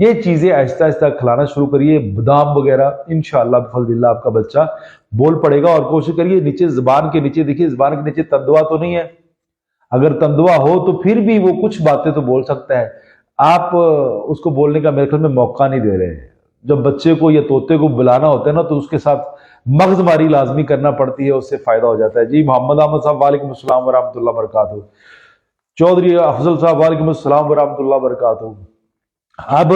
یہ چیزیں آہستہ آہستہ کھلانا شروع کریے، بادام وغیرہ، انشاءاللہ بفضل اللہ آپ کا بچہ بول پڑے گا۔ اور کوشش کریے نیچے زبان کے نیچے، دیکھیے زبان کے نیچے تندوا تو نہیں ہے، اگر تندوا ہو تو پھر بھی وہ کچھ باتیں تو بول سکتا ہے، آپ اس کو بولنے کا میرے خیال میں موقع نہیں دے رہے ہیں۔ جب بچے کو یا طوطے کو بلانا ہوتا ہے نا تو اس کے ساتھ مغز ماری لازمی کرنا پڑتی ہے، اس سے فائدہ ہو جاتا ہے۔ جی محمد احمد صاحب وعلیکم السلام ورحمۃ اللہ وبرکاتہ۔ چودھری افضل صاحب وعلیکم السلام ورحمۃ اللہ وبرکاتہ۔ اب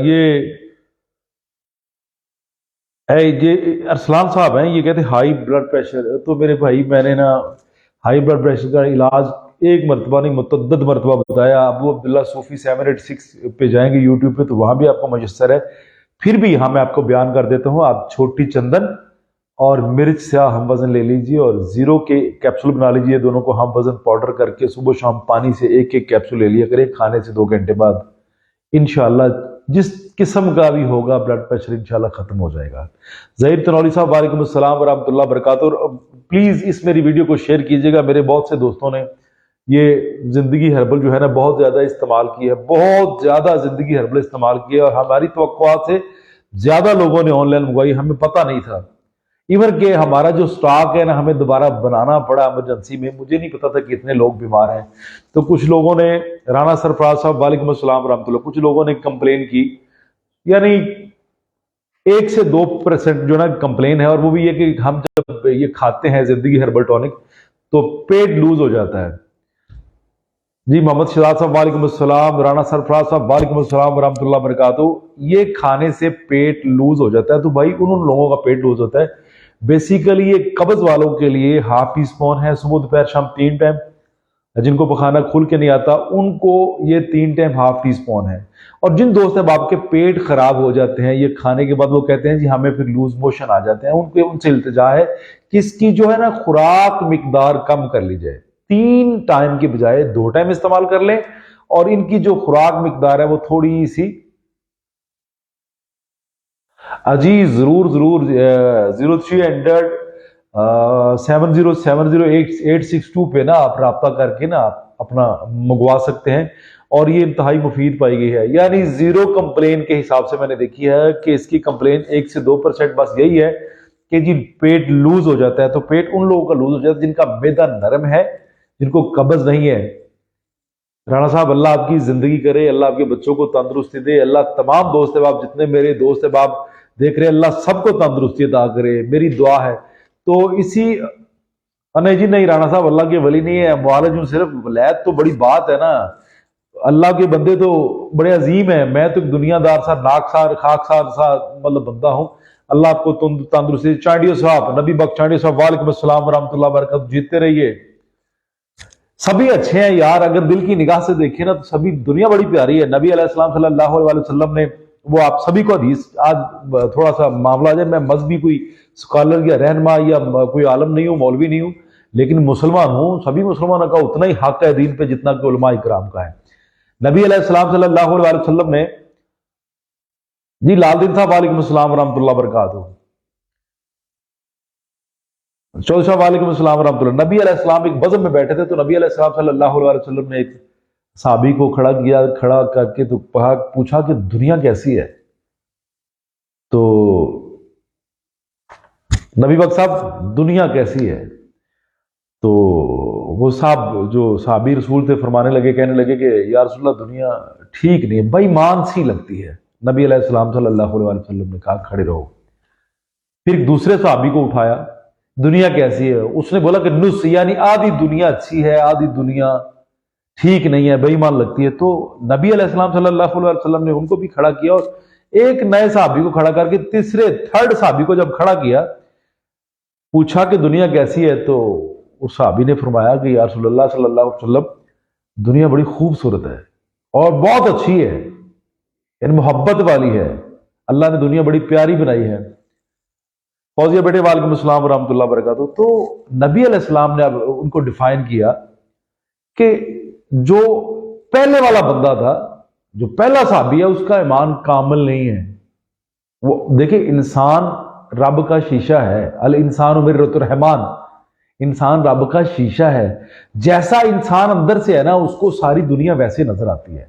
یہ ارسلان صاحب ہیں، یہ کہتے ہیں ہائی بلڈ پریشر، تو میرے بھائی میں نے نا ہائی بلڈ پریشر کا علاج ایک مرتبہ نہیں متعدد مرتبہ بتایا۔ ابو عبداللہ صوفی 786 پہ جائیں گے یوٹیوب پہ تو وہاں بھی آپ کو میسر ہے، پھر بھی یہاں میں آپ کو بیان کر دیتا ہوں۔ آپ چھوٹی چندن اور مرچ سیاہ ہم وزن لے لیجئے اور زیرو کے کیپسول بنا لیجئے، دونوں کو ہم وزن پاؤڈر کر کے صبح شام پانی سے ایک ایک کیپسول لے لیا کریں کھانے سے 2 گھنٹے بعد، انشاءاللہ جس قسم کا بھی ہوگا بلڈ پریشر انشاءاللہ ختم ہو جائے گا۔ ظہیر تنوری صاحب وعلیکم السلام ورحمۃ اللہ وبرکاتہ۔ اور پلیز اس میری ویڈیو کو شیئر کیجیے گا، میرے بہت سے دوستوں نے یہ زندگی ہربل جو ہے نا بہت زیادہ استعمال کی ہے، بہت زیادہ زندگی ہربل استعمال کی ہے، اور ہماری توقعات سے زیادہ لوگوں نے آن لائن منگوائی، ہمیں پتہ نہیں تھا۔ ایون کہ ہمارا جو سٹاک ہے نا ہمیں دوبارہ بنانا پڑا ایمرجنسی میں، مجھے نہیں پتا تھا کہ اتنے لوگ بیمار ہیں۔ تو کچھ لوگوں نے، رانا سرفراز صاحب وعلیکم السلام ورحمۃ اللہ، کچھ لوگوں نے کمپلین کی، یعنی 1 سے 2% جو نا کمپلین ہے، اور وہ بھی یہ کہ ہم جب یہ کھاتے ہیں زندگی ہربل ٹونک تو پیٹ لوز ہو جاتا ہے۔ جی محمد شہزاد صاحب وعلیکم السلام، رانا سرفراز صاحب وعلیکم السلام ورحمۃ اللہ وبرکاتہ۔ یہ کھانے سے پیٹ لوز ہو جاتا ہے، تو بھائی ان لوگوں کا پیٹ لوز ہوتا ہے، بیسیکلی یہ قبض والوں کے لیے ½ ٹی اسپون ہے، صبح دوپہر شام 3 ٹائم، جن کو پخانا کھل کے نہیں آتا ان کو یہ 3 ٹائم ½ ٹی اسپون ہے۔ اور جن دوست اب آپ کے پیٹ خراب ہو جاتے ہیں یہ کھانے کے بعد، وہ کہتے ہیں جی ہمیں پھر لوز موشن آ جاتے ہیں، ان سے التجا ہے کہ اس کی جو ہے نا خوراک مقدار کم کر لی جائے، 3 ٹائم کے بجائے 2 ٹائم استعمال کر لیں، اور ان کی جو خوراک مقدار ہے وہ تھوڑی سی جی ضرور 0300 7070862 پہ نا آپ رابطہ کر کے نا آپ اپنا منگوا سکتے ہیں، اور یہ انتہائی مفید پائی گئی ہے۔ یعنی زیرو کمپلین کے حساب سے میں نے دیکھی ہے کہ اس کی کمپلین 1 سے 2% بس یہی ہے کہ جی پیٹ لوز ہو جاتا ہے، تو پیٹ ان لوگوں کا لوز ہو جاتا ہے جن کا معدہ نرم ہے، جن کو قبض نہیں ہے۔ رانا صاحب اللہ آپ کی زندگی کرے، اللہ آپ کے بچوں کو تندرستی دے، اللہ تمام دوست احباب جتنے میرے دوست احباب دیکھ رہے ہیں اللہ سب کو تندرستی عطا کرے، میری دعا ہے۔ تو اسی نہیں جی نہیں رانا صاحب اللہ کے ولی نہیں ہے، معالج ہوں صرف، ولایت تو بڑی بات ہے نا، اللہ کے بندے تو بڑے عظیم ہیں، میں تو دنیا دار سا ناکسار خاکسار سا مطلب بندہ ہوں۔ اللہ آپ کو تندرستی۔ چانڈیو صاحب، نبی بخش چانڈیو صاحب وعلیکم السلام ورحمۃ اللہ وبرکاتہ، جیتے رہیے۔ سبھی اچھے ہیں یار، اگر دل کی نگاہ سے دیکھیں نا تو سبھی، دنیا بڑی پیاری ہے۔ نبی علیہ السلام صلی اللہ علیہ وسلم نے، وہ آپ سبھی کو حدیث، آج تھوڑا سا معاملہ آ جائے، میں مذہبی کوئی سکالر یا رہنما یا کوئی عالم نہیں ہوں، مولوی نہیں ہوں، لیکن مسلمان ہوں، سبھی مسلمانوں کا اتنا ہی حق ہے دین پہ جتنا کہ علماء اکرام کا ہے۔ نبی علیہ السلام صلی اللہ علیہ وسلم نے، جی لال دین صاحب وعلیکم السلام ورحمۃ اللہ وبرکاتہ، چودھری صاحب وعلیکم السلام ورحمۃ اللہ۔ نبی علیہ السلام ایک بزم میں بیٹھے تھے، تو نبی علیہ السلام صلی اللہ علیہ وسلم نے ایک صحابی کو کھڑا کر کے تو پوچھا کہ دنیا کیسی ہے؟ تو نبی بخش صاحب دنیا کیسی ہے؟ تو وہ صاحب جو صحابی رسول تھے فرمانے لگے، کہنے لگے کہ یا رسول اللہ دنیا ٹھیک نہیں ہے، بے ایمان سی لگتی ہے۔ نبی علیہ السلام صلی اللہ علیہ وسلم نے کہا کھڑے رہو۔ پھر ایک دوسرے صحابی کو اٹھایا، دنیا کیسی ہے؟ اس نے بولا کہ نص، یعنی آدھی دنیا اچھی ہے، آدھی دنیا ٹھیک نہیں ہے، بے ایمان لگتی ہے۔ تو نبی علیہ السلام صلی اللہ علیہ وسلم نے ان کو بھی کھڑا کیا، اور ایک نئے صحابی کو کھڑا کر کے تھرڈ صحابی کو جب کھڑا کیا، پوچھا کہ دنیا کیسی ہے، تو اس صحابی نے فرمایا کہ یا رسول اللہ صلی اللہ علیہ وسلم دنیا بڑی خوبصورت ہے اور بہت اچھی ہے، یعنی محبت والی ہے، اللہ نے دنیا بڑی پیاری بنائی ہے۔ فوزیہ بیٹے وعلیکم السلام ورحمۃ اللہ وبرکاتہ۔ تو نبی علیہ السلام نے اب ان کو ڈیفائن کیا کہ جو پہلے والا بندہ تھا، جو پہلا صحابی ہے، اس کا ایمان کامل نہیں ہے۔ وہ دیکھیں انسان رب کا شیشہ ہے، الانسان مرۃ الرحمن، انسان رب کا شیشہ ہے، جیسا انسان اندر سے ہے نا اس کو ساری دنیا ویسے نظر آتی ہے۔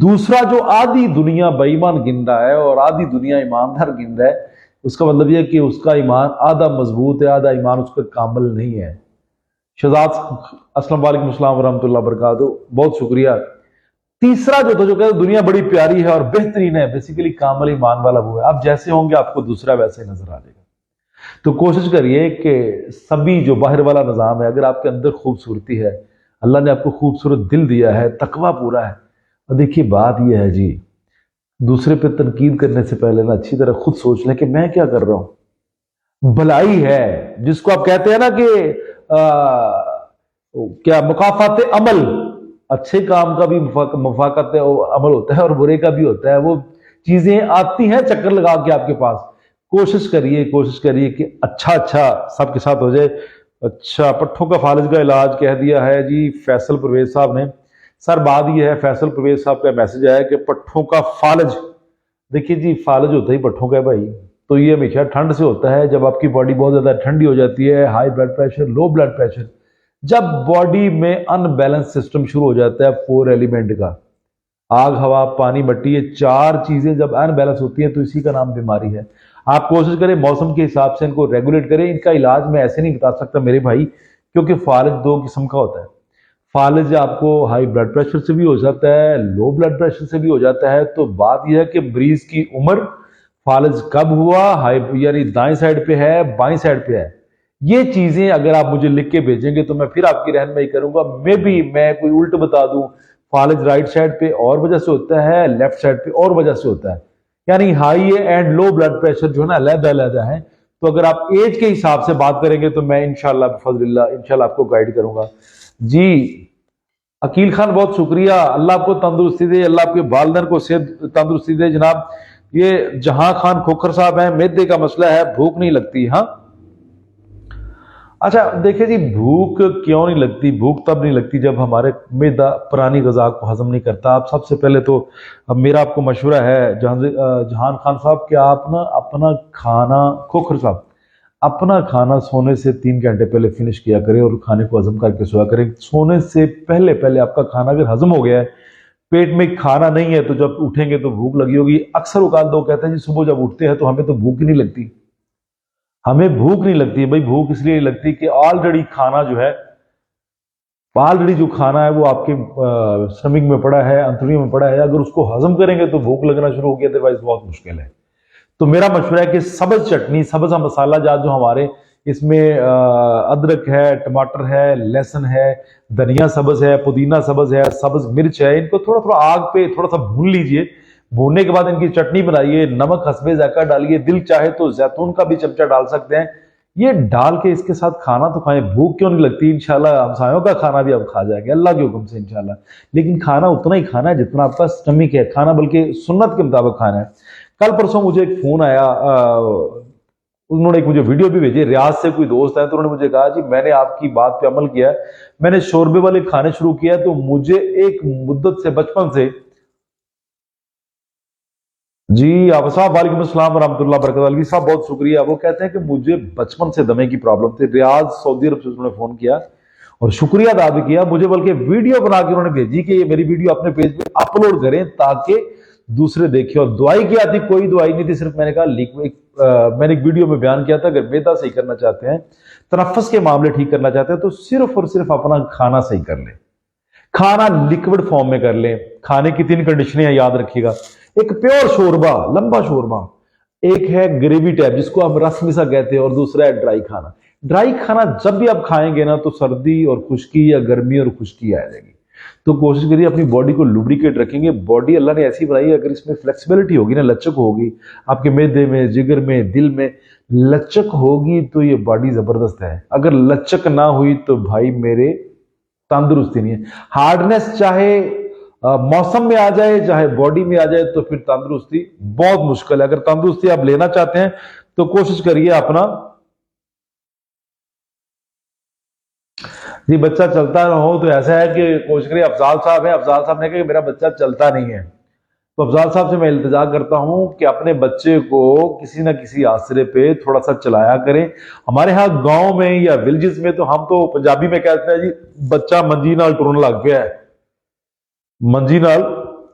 دوسرا جو آدھی دنیا بے ایمان گن رہا ہے اور آدھی دنیا ایماندار گن رہا ہے، اس کا مطلب یہ ہے کہ اس کا ایمان آدھا مضبوط ہے، آدھا ایمان اس کا کامل نہیں ہے۔ شہزاد السلام علیکم السلام ورحمۃ اللہ وبرکاتہ، بہت شکریہ۔ تیسرا جو تھا، جو کہتے دنیا بڑی پیاری ہے اور بہترین ہے، بیسیکلی کامل ایمان والا وہ ہے۔ آپ جیسے ہوں گے آپ کو دوسرا ویسے نظر آ جائے گا۔ تو کوشش کریے کہ سبھی جو باہر والا نظام ہے، اگر آپ کے اندر خوبصورتی ہے، اللہ نے آپ کو خوبصورت دل دیا ہے، تقویٰ پورا ہے، اور دیکھیے بات یہ ہے جی، دوسرے پہ تنقید کرنے سے پہلے نا اچھی طرح خود سوچ لیں کہ میں کیا کر رہا ہوں۔ بھلائی ہے جس کو آپ کہتے ہیں نا کہ کیا مکافات عمل، اچھے کام کا بھی مفاقت عمل ہوتا ہے اور برے کا بھی ہوتا ہے، وہ چیزیں آتی ہیں چکر لگا کے آپ کے پاس۔ کوشش کریے کہ اچھا سب کے ساتھ ہو جائے۔ اچھا، پٹھوں کا فالج کا علاج کہہ دیا ہے جی فیصل پرویز صاحب نے۔ سر بات یہ ہے، فیصل پرویز صاحب کا میسج آیا کہ پٹھوں کا فالج، دیکھیے جی فالج ہوتا ہی پٹھوں کا ہے بھائی، تو یہ ہمیشہ ٹھنڈ سے ہوتا ہے، جب آپ کی باڈی بہت زیادہ ٹھنڈی ہو جاتی ہے، high blood pressure, low blood pressure, جب باڈی میں ان بیلنس سسٹم شروع ہو جاتا ہے 4 ایلیمنٹ کا، آگ ہوا پانی مٹی، یہ 4 چیزیں جب ان بیلنس ہوتی ہیں تو اسی کا نام بیماری ہے۔ آپ کوشش کریں موسم کے حساب سے ان کو ریگولیٹ کریں۔ ان کا علاج میں ایسے نہیں بتا سکتا میرے بھائی، کیونکہ فالج 2 قسم کا ہوتا ہے۔ فالج آپ کو ہائی بلڈ پریشر سے بھی ہو جاتا ہے، لو بلڈ پریشر سے بھی ہو جاتا ہے۔ تو بات یہ ہے کہ مریض کی عمر، فالج کب ہوا، ہائی یعنی دائیں سائڈ پہ ہے بائیں سائڈ پہ ہے، یہ چیزیں اگر آپ مجھے لکھ کے بھیجیں گے تو میں پھر آپ کی رہنمائی کروں گا۔ میں کوئی الٹ بتا دوں، فالج رائٹ سائڈ پہ اور وجہ سے ہوتا ہے، لیفٹ سائڈ پہ اور وجہ سے ہوتا ہے، یعنی high and low blood pressure جو ہے نا علیحدہ ہیں۔ تو اگر آپ ایج کے حساب سے بات کریں گے تو میں انشاءاللہ بفضل اللہ انشاءاللہ آپ کو گائیڈ کروں گا جی۔ عقیل خان بہت شکریہ، اللہ آپ کو تندرستی دے، اللہ آپ کے والدین کو صحت تندرستی دے جناب۔ یہ جہاں خان کھوکھر صاحب ہیں، میدے کا مسئلہ ہے، بھوک نہیں لگتی۔ ہاں اچھا دیکھیں جی، بھوک کیوں نہیں لگتی؟ بھوک تب نہیں لگتی جب ہمارے معدہ پرانی غذا کو ہضم نہیں کرتا۔ آپ سب سے پہلے تو میرا آپ کو مشورہ ہے جہان خان صاحب کہ آپ نا اپنا کھانا، کھوکھر صاحب، اپنا کھانا سونے سے 3 گھنٹے پہلے فنش کیا کریں اور کھانے کو ہضم کر کے سویا کریں۔ سونے سے پہلے آپ کا کھانا اگر ہضم ہو گیا ہے، پیٹ میں کھانا نہیں ہے، تو جب اٹھیں گے تو بھوک لگی ہوگی۔ اکثر اوقات لوگ کہتے ہیں جی صبح جب اٹھتے ہیں تو ہمیں تو بھوک ہی نہیں لگتی۔ ہمیں بھوک نہیں لگتی بھائی، بھوک اس لیے نہیں لگتی کہ آلریڈی کھانا جو ہے، آلریڈی جو کھانا ہے وہ آپ کے سٹمک میں پڑا ہے، انتڑیوں میں پڑا ہے، اگر اس کو ہضم کریں گے تو بھوک لگنا شروع ہوگی، ادروائز بہت مشکل ہے۔ تو میرا مشورہ ہے کہ سبز چٹنی، سبز مسالہ جات جو ہمارے اس میں ادرک ہے، ٹماٹر ہے، لہسن ہے، دھنیا سبز ہے، پودینہ سبز ہے، سبز مرچ ہے، ان کو تھوڑا آگ پہ تھوڑا سا بھون لیجئے۔ بھوننے کے بعد ان کی چٹنی بنائیے، نمک حسب ذائقہ ڈالیے، دل چاہے تو زیتون کا بھی چمچہ ڈال سکتے ہیں، یہ ڈال کے اس کے ساتھ کھانا تو کھائیں۔ بھوک کیوں نہیں لگتی؟ انشاءاللہ ہمسایوں کا کھانا بھی آپ کھا جائیں گے اللہ کے حکم سے انشاءاللہ، لیکن کھانا اتنا ہی کھانا ہے جتنا آپ کا سٹمک ہے، کھانا بلکہ سنت کے مطابق کھانا ہے۔ کل پرسوں مجھے ایک فون آیا، انہوں نے ایک مجھے ویڈیو بھی بھیجی، ریاض سے کوئی دوست ہے، تو انہوں نے مجھے کہا جی میں نے آپ کی بات پہ عمل کیا ہے، میں نے شوربے والے کھانے شروع کیا، تو مجھے ایک مدت سے بچپن سے جی آپ صاحب وعلیکم السلام ورحمۃ اللہ وبرکاتہ، علوی صاحب بہت شکریہ۔ وہ کہتے ہیں کہ مجھے بچپن سے دمے کی پرابلم تھی، ریاض سعودی عرب سے انہوں نے فون کیا اور شکریہ ادا بھی کیا مجھے، بلکہ ویڈیو بنا کے انہوں نے بھیجی کہ یہ میری ویڈیو اپنے پیج پہ اپلوڈ کریں تاکہ دوسرے دیکھیں، اور دعائی کیا تھی؟ کوئی دعائی نہیں تھی، صرف میں نے کہا میں نے ایک ویڈیو میں بیان کیا تھا اگر معدہ صحیح کرنا چاہتے ہیں، تنفس کے معاملے ٹھیک کرنا چاہتے ہیں تو صرف اور صرف اپنا کھانا صحیح کر لیں، کھانا لکوڈ فارم میں کر لیں۔ کھانے کی 3 کنڈیشنیں ہیں، یاد رکھیے گا، ایک پیور شوربہ، لمبا شوربہ، ایک ہے گریوی ٹائپ جس کو ہم رس مسا کہتے ہیں، اور دوسرا ہے ڈرائی کھانا۔ ڈرائی کھانا جب بھی آپ کھائیں گے نا تو سردی اور خشکی یا گرمی اور خشکی آ جائے گی، تو کوشش کریے اپنی باڈی کو لوبریکیٹ رکھیں گے۔ باڈی اللہ نے ایسی بنائی ہے، اگر اس میں فلیکسیبلٹی ہوگی نا، لچک ہوگی، آپ کے معدے میں، جگر میں، دل میں لچک ہوگی تو یہ باڈی زبردست ہے۔ اگر لچک نہ ہوئی تو بھائی میرے تندرستی نہیں ہے۔ ہارڈنس چاہے موسم میں آ جائے چاہے باڈی میں آ جائے تو پھر تندرستی بہت مشکل ہے۔ اگر تندرستی آپ لینا چاہتے ہیں تو کوشش کریے اپنا جی بچہ چلتا نہ ہو، تو ایسا ہے کہ کوشش کریے، افضال صاحب ہیں، افضال صاحب نے کہا کہ میرا بچہ چلتا نہیں ہے، تو افضال صاحب سے میں التجا کرتا ہوں کہ اپنے بچے کو کسی نہ کسی آسرے پہ تھوڑا سا چلایا کریں۔ ہمارے ہاں گاؤں میں یا ولیجز میں تو ہم تو پنجابی میں کہتے ہیں جی بچہ منجی نال ٹرن لگ گیا ہے، منجی نال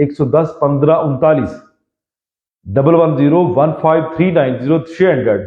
110 15 39 11015390300।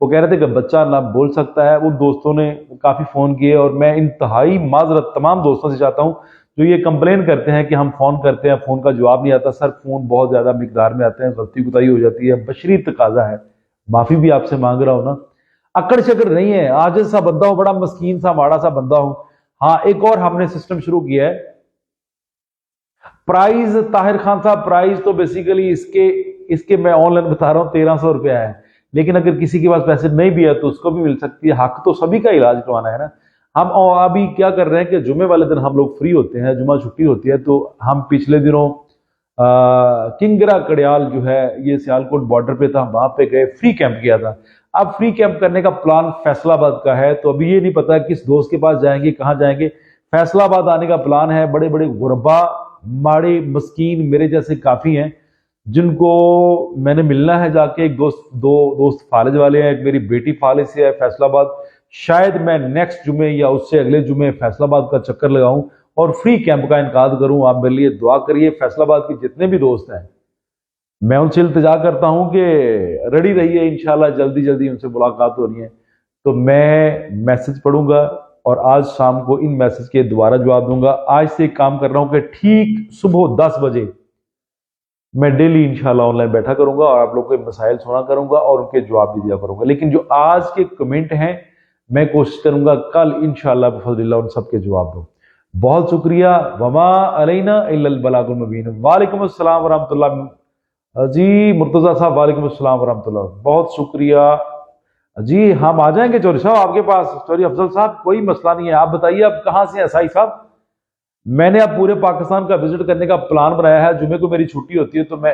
وہ کہہ رہے تھے کہ بچہ نہ بول سکتا ہے. وہ دوستوں نے کافی فون کیے اور میں انتہائی معذرت تمام دوستوں سے چاہتا ہوں جو یہ کمپلین کرتے ہیں کہ ہم فون کرتے ہیں فون کا جواب نہیں آتا. سر فون بہت زیادہ مقدار میں آتے ہیں, غلطی کوتاہی ہو جاتی ہے, بشری تقاضا ہے, معافی بھی آپ سے مانگ رہا ہوں نا. اکڑ شکڑ نہیں ہے, عاجز سا بندہ ہوں, بڑا مسکین سا ماڑا سا بندہ ہوں. ہاں ایک اور ہم نے سسٹم شروع کیا ہے, پرائز طاہر خان صاحب, پرائز تو بیسیکلی اس کے میں آن لائن بتا رہا ہوں 1300 روپیہ ہے, لیکن اگر کسی کے پاس پیسے نہیں بھی ہے تو اس کو بھی مل سکتی ہے. حق تو سبھی کا علاج کروانا ہے نا. ہم ابھی کیا کر رہے ہیں کہ جمعے والے دن ہم لوگ فری ہوتے ہیں, جمعہ چھٹی ہوتی ہے, تو ہم پچھلے دنوں کنگرا کڑیال جو ہے یہ سیالکوٹ بارڈر پہ تھا, وہاں پہ گئے, فری کیمپ کیا تھا. اب فری کیمپ کرنے کا پلان فیصل آباد کا ہے, تو ابھی یہ نہیں پتا کس دوست کے پاس جائیں گے, کہاں جائیں گے. فیصل آباد آنے کا پلان ہے. بڑے بڑے غربا ماڑے مسکین میرے جیسے کافی ہیں جن کو میں نے ملنا ہے جا کے. ایک دو دوست فالج والے ہیں, ایک میری بیٹی فالج سے ہے فیصل آباد. شاید میں نیکسٹ جمعے یا اس سے اگلے جمعے فیصل آباد کا چکر لگاؤں اور فری کیمپ کا انعقاد کروں. آپ میرے لیے دعا کریے. فیصل آباد کے جتنے بھی دوست ہیں میں ان سے التجا کرتا ہوں کہ ریڈی رہیے, انشاءاللہ جلدی ان سے ملاقات ہو رہی ہے. تو میں میسج پڑھوں گا اور آج شام کو ان میسج کے دوبارہ جواب دوں گا. آج سے ایک کام کر رہا ہوں کہ ٹھیک صبح 10 بجے میں ڈیلی انشاءاللہ آن لائن بیٹھا کروں گا اور آپ لوگوں کے مسائل سنا کروں گا اور ان کے جواب بھی دیا کروں گا. لیکن جو آج کے کمنٹ ہیں میں کوشش کروں گا کل انشاءاللہ بفضل اللہ ان سب کے جواب دوں. بہت شکریہ. وما علینا الا البلاغ المبین. وعلیکم السلام ورحمۃ اللہ. جی مرتضیٰ صاحب وعلیکم السلام ورحمۃ اللہ, بہت شکریہ. جی ہم آ جائیں گے چوری صاحب آپ کے پاس. چوری افضل صاحب کوئی مسئلہ نہیں ہے. آپ بتائیے آپ کہاں سے ہیں سائی صاحب؟ میں نے اب پورے پاکستان کا وزٹ کرنے کا پلان بنایا ہے. جمعے کو میری چھٹی ہوتی ہے تو میں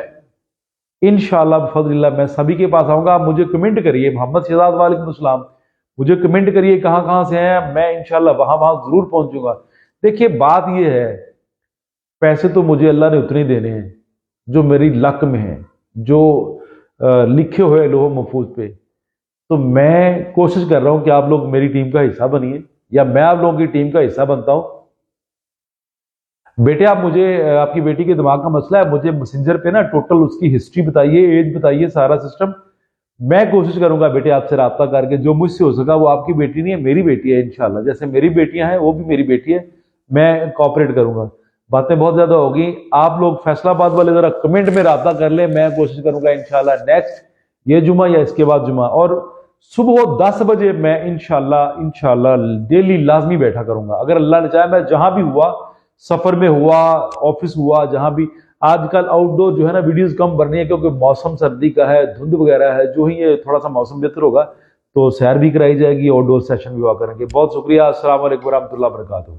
انشاءاللہ بفضل اللہ میں سبھی کے پاس آؤں گا. مجھے کمنٹ کریے. محمد شہزاد وعلیکم السلام, مجھے کمنٹ کریے کہاں سے ہیں, میں انشاءاللہ وہاں ضرور پہنچوں گا. دیکھیے بات یہ ہے, پیسے تو مجھے اللہ نے اتنے دینے ہیں جو میری لک میں ہیں, جو لکھے ہوئے لوح محفوظ پہ. تو میں کوشش کر رہا ہوں کہ آپ لوگ میری ٹیم کا حصہ بنیے یا میں آپ لوگوں کی ٹیم کا حصہ بنتا ہوں. بیٹے آپ مجھے, آپ کی بیٹی کے دماغ کا مسئلہ ہے, مجھے میسنجر پہ نا ٹوٹل اس کی ہسٹری بتائیے, ایج بتائیے, سارا سسٹم. میں کوشش کروں گا بیٹے آپ سے رابطہ کر کے جو مجھ سے ہو سکا. وہ آپ کی بیٹی نہیں ہے میری بیٹی ہے انشاءاللہ, جیسے میری بیٹیاں ہیں وہ بھی میری بیٹی ہے. میں کوآپریٹ کروں گا. باتیں بہت زیادہ ہوگی. آپ لوگ فیصل آباد والے ذرا کمنٹ میں رابطہ کر لیں. میں کوشش کروں گا انشاءاللہ نیکسٹ یہ جمعہ یا اس کے بعد جمعہ, اور صبح 10 بجے میں انشاءاللہ ڈیلی لازمی بیٹھا کروں گا. اگر اللہ نے چاہا میں جہاں بھی ہوا, سفر میں ہوا, آفس ہوا, جہاں بھی. آج کل آؤٹ ڈور جو ہے نا ویڈیوز کم بننی ہے کیونکہ موسم سردی کا ہے, دھند وغیرہ ہے. جو ہی یہ تھوڑا سا موسم بہتر ہوگا تو سیر بھی کرائی جائے گی, آؤٹ ڈور سیشن بھی ہوا کریں گے. بہت شکریہ. السلام علیکم ورحمۃ اللہ وبرکاتہ.